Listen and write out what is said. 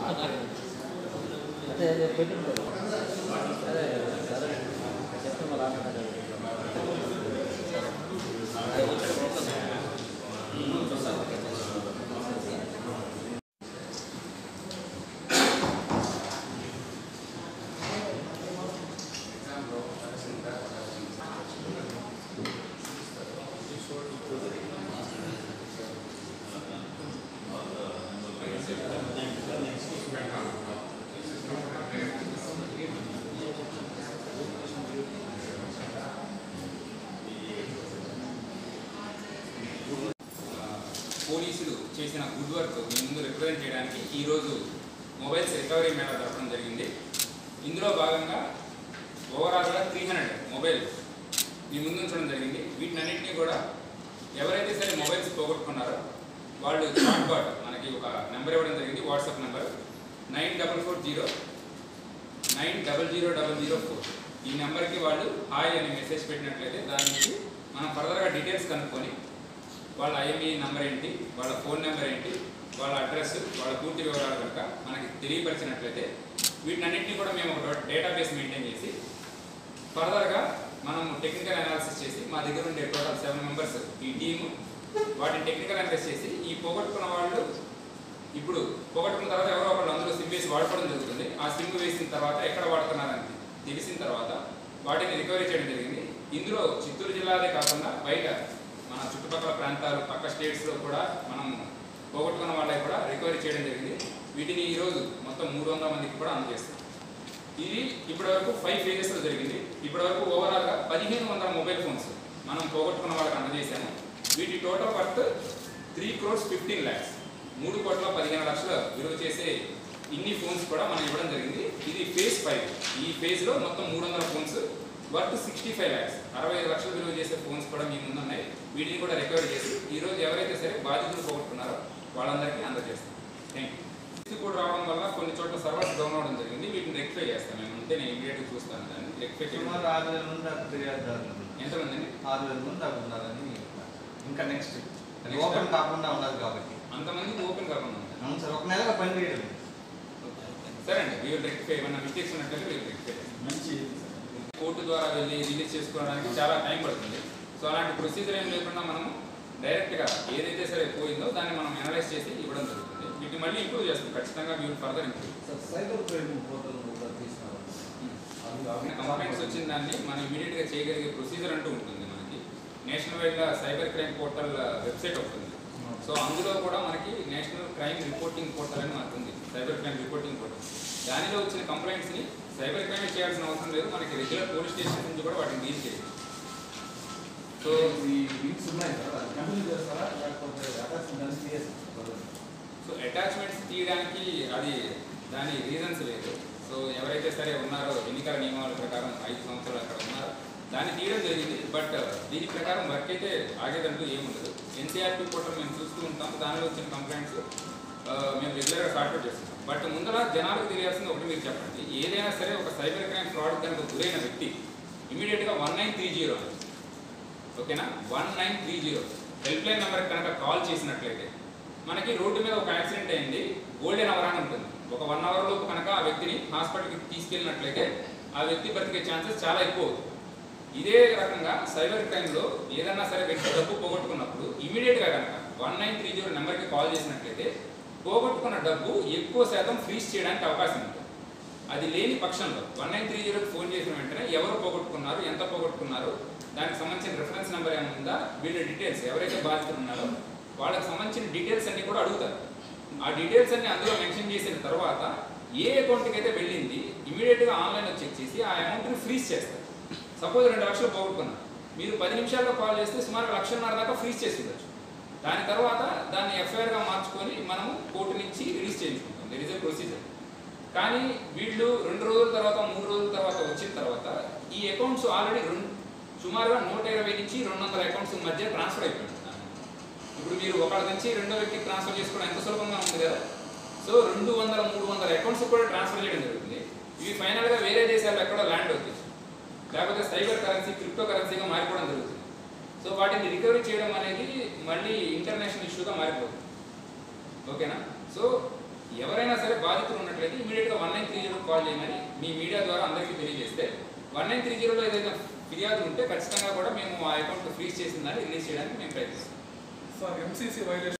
అదే పెట్టింది అదే సరే చెప్తాను రాకుండా పోలీసులు చేసిన గుడ్ వర్క్ మీ ముందు రిప్రజెంట్ చేయడానికి ఈరోజు మొబైల్స్ రికవరీ మేళా జరపడం జరిగింది. ఇందులో భాగంగా ఓవరాల్గా 300 మొబైల్ మీ ముందు ఉంచడం జరిగింది. వీటినన్నింటినీ కూడా ఎవరైతే సరే మొబైల్స్ పోగొట్టుకున్నారో వాళ్ళు చాట్బాట్ మనకి ఒక నెంబర్ ఇవ్వడం జరిగింది. WhatsApp number 9440900004. ఈ నెంబర్కి వాళ్ళు హాయ్ అని మెసేజ్ పెట్టినట్లయితే దాని నుంచి మనం ఫర్దర్గా డీటెయిల్స్ కనుక్కొని వాళ్ళ ఐఎంఈ నెంబర్ ఏంటి, వాళ్ళ ఫోన్ నెంబర్ ఏంటి, వాళ్ళ అడ్రస్, వాళ్ళ పూర్తి వివరాలు కనుక మనకి తెలియపరిచినట్లయితే వీటన్నింటినీ కూడా మేము ఒక డేటాబేస్ మెయింటైన్ చేసి ఫర్దర్గా మనం టెక్నికల్ అనాలిసిస్ చేసి మా దగ్గర ఉండే టోటల్ 7 మెంబర్స్ ఈ టీము వాటిని టెక్నికల్ అనాలిసిస్ చేసి ఈ పోగొట్టుకున్న వాళ్ళు ఇప్పుడు పోగొట్టుకున్న తర్వాత ఎవరో ఒకళ్ళు అందులో సిమ్ వేసి వాడుకోవడం జరుగుతుంది. ఆ సిమ్ వేసిన తర్వాత ఎక్కడ వాడుతున్నారని తెలిసిన తర్వాత వాటిని రికవరీ చేయడం జరిగింది. ఇందులో చిత్తూరు జిల్లాదే కాకుండా బయట మన చుట్టుపక్కల ప్రాంతాలు పక్క స్టేట్స్లో కూడా మనం పోగొట్టుకున్న వాళ్ళకి కూడా రికవరీ చేయడం జరిగింది. వీటిని ఈరోజు మొత్తం 300 మందికి కూడా అందజేస్తాం. ఇది ఇప్పటివరకు 5 ఫేజెస్లో జరిగింది. ఇప్పటివరకు ఓవరాల్గా 1500 మొబైల్ ఫోన్స్ మనం పోగొట్టుకున్న వాళ్ళకి అందజేసాము. వీటి టోటల్ వర్త్ 3,15,00,000 3,15,00,000 విలువ చేసే ఇన్ని ఫోన్స్ కూడా మనం ఇవ్వడం జరిగింది. ఇది ఫేజ్ 5. ఈ ఫేజ్లో మొత్తం 300 ఫోన్స్ వర్త్ 65 lakhs 65 లక్షలు విలువ చేసే ఫోన్స్ కూడా మీ ముందు ఉన్నాయి. వీటిని కూడా రికవరీ చేసి ఈరోజు ఎవరైతే సరే బాధితులు పోగొట్టుకున్నారో వాళ్ళందరికీ అందజేస్తాం. Thank you. కూడా రావడం వల్ల కొన్ని చోట్ల సర్వర్స్ డౌన్ అవడం జరిగింది. వీటిని రెక్టిఫై చేస్తాం. మేము ఉంటే నేను ఇమీడియట్గా చూస్తాను దాన్ని రెక్టిఫై చేయడం. 6,000 మంది ఫిర్యాదుదారులు ఎంతమంది అండి? 6,000 మంది దాకా ఉన్నారని. ఇంకా నెక్స్ట్ ఓపెన్ కాకుండా ఉన్నారు కాబట్టి అంతమంది ఓపెన్ కాకుండా ఉన్నారు. అవును సార్, ఒక నెలగా పని చేయడం. సరే అండి, వీళ్ళు రెక్టిఫై ఏమన్నా మిస్టేక్స్ ఉన్నట్లయితే వీళ్ళు రెక్టిఫై మంచి కోర్టు ద్వారా వెళ్ళి రిలీజ్ చేసుకోవడానికి చాలా టైం పడుతుంది. సో అలాంటి ప్రొసీజర్ ఏం లేకుండా మనము డైరెక్ట్గా ఏదైతే సరే పోయిందో దాన్ని మనం అనలైజ్ చేసి ఇవ్వడం జరుగుతుంది. వీటిని మళ్ళీ ఇంప్రూవ్ చేస్తాం ఖచ్చితంగా. వీళ్ళు further improve cyber crime portal తీసుకున్నారు. కంప్లైంట్స్ వచ్చిన దాన్ని మనం ఇమీడియట్గా చేయగలిగే ప్రొసీజర్ అంటూ ఉంటుంది. మనకి నేషనల్ వైడ్గా సైబర్ క్రైమ్ పోర్టల్ వెబ్సైట్ ఉంటుంది. సో అందులో కూడా మనకి నేషనల్ క్రైమ్ రిపోర్టింగ్ పోర్టల్ అని మనకు ఉంది. సైబర్ క్రైమ్ రిపోర్టింగ్ పోర్టల్ దానిలో వచ్చిన కంప్లైంట్స్ని సైబర్ క్రైమ్ చేయాల్సిన అవసరం లేదు. మనకి రెగ్యులర్ పోలీస్ స్టేషన్ నుంచి కూడా వాటిని డీల్ చేయొచ్చు. సో ఈ లింక్స్ ఉన్నాయి కదా, కంటిన్యూ చేస్తారా లేకపోతే అటాచ్మెంట్స్ తీసేస్తారా? సో అటాచ్మెంట్స్ తీయడానికి అది దాని రీజన్స్ లేదు. సో ఎవరైతే సరే ఉన్నారో ఎన్నికల నియమాల ప్రకారం 5 సంవత్సరాలు అక్కడ ఉన్నారో దాన్ని తీయడం జరిగింది. బట్ దీని ప్రకారం వర్క్ అయితే ఆగేదంటూ ఏముండదు. ఎన్సీఆర్పీ పోర్టల్ మేము చూస్తూ ఉంటాం. దానిలో వచ్చిన కంప్లైంట్స్ మేము రెగ్యులర్గా సార్ట్అవుట్ చేస్తున్నాం. బట్ ముందర జనాలకు తెలియాల్సింది ఒకటి మీరు చెప్పండి. ఏదైనా సరే ఒక సైబర్ క్రైమ్ ఫ్రాడ్ కనుక గురైన వ్యక్తి ఇమీడియట్గా 1930 ఓకేనా 1930 హెల్ప్ లైన్ నెంబర్కి కనుక కాల్ చేసినట్లయితే మనకి రోడ్డు మీద ఒక యాక్సిడెంట్ అయింది, గోల్డెన్ అవర్ అని ఉంటుంది. ఒక 1 hour లోపు కనుక ఆ వ్యక్తిని హాస్పిటల్కి తీసుకెళ్ళినట్లయితే ఆ వ్యక్తి బ్రతికే ఛాన్సెస్ చాలా ఎక్కువ అవుతుంది. ఇదే రకంగా సైబర్ క్రైమ్లో ఏదన్నా సరే వ్యక్తి డబ్బు పోగొట్టుకున్నప్పుడు ఇమీడియట్గా కనుక 1930 నెంబర్కి కాల్ చేసినట్లయితే పోగొట్టుకున్న డబ్బు ఎక్కువ శాతం ఫ్రీజ్ చేయడానికి అవకాశం ఉంటుంది. అది లేని పక్షంలో 1930కి ఫోన్ చేసిన వెంటనే ఎవరు పోగొట్టుకున్నారు, ఎంత పోగొట్టుకున్నారు, దానికి సంబంధించిన రిఫరెన్స్ నెంబర్ ఏమైనా ఉందా, వీళ్ళ డీటెయిల్స్ ఎవరైతే బాధితులు ఉన్నారో వాళ్ళకి సంబంధించిన డీటెయిల్స్ అన్నీ కూడా అడుగుతారు. ఆ డీటెయిల్స్ అన్ని అందులో మెన్షన్ చేసిన తర్వాత ఏ అకౌంట్కి అయితే వెళ్ళింది ఇమీడియట్గా ఆన్లైన్లో చెక్ చేసి ఆ అమౌంట్ని ఫ్రీజ్ చేస్తారు. సపోజ్ 2 లక్షలు పోగొట్టుకున్నారు, మీరు 10 నిమిషాల్లో కాల్ చేస్తే సుమారు 1,50,000 దాకా ఫ్రీజ్ చేసి ఉండొచ్చు. దాని తర్వాత దాన్ని ఎఫ్ఐఆర్గా మార్చుకొని మనము కోర్టు నుంచి రిలీజ్ చేయించుకుంటాం. There is a procedure. కానీ వీళ్ళు 2 రోజుల తర్వాత 3 రోజుల తర్వాత వచ్చిన తర్వాత ఈ అకౌంట్స్ ఆల్రెడీ సుమారుగా 120 నుంచి 200 అకౌంట్స్ మధ్య ట్రాన్స్ఫర్ అయిపోయింది. ఇప్పుడు మీరు ఒకళ్ళ నుంచి రెండో వ్యక్తికి ట్రాన్స్ఫర్ చేసుకోవడం ఎంత సులభంగా ఉంది కదా. సో 200, 300 అకౌంట్స్ కూడా ట్రాన్స్ఫర్ చేయడం జరుగుతుంది. ఇవి ఫైనల్గా వేరే దేశాల్లో ఎక్కడో ల్యాండ్ అవుతుంది, లేకపోతే సైబర్ కరెన్సీ క్రిప్టో కరెన్సీగా మారిపోవడం జరుగుతుంది. సో వాటిని రికవరీ చేయడం అనేది మళ్ళీ ఇంటర్నేషనల్ ఇష్యూగా మారిపోతుంది. ఓకేనా. సో ఎవరైనా సరే బాధితులు ఉన్నట్లయితే ఇమీడియట్గా 1930 కాల్ చేయమని మీ మీడియా ద్వారా అందరికీ తెలియజేస్తే 1930లో ఏదైతే ఫిర్యాదు ఉంటే ఖచ్చితంగా కూడా మేము ఆ అకౌంట్ ఫ్రీజ్ చేసిందని రిలీజ్ చేయడానికి మేము ప్రయత్నిస్తాం. Sir MCC violation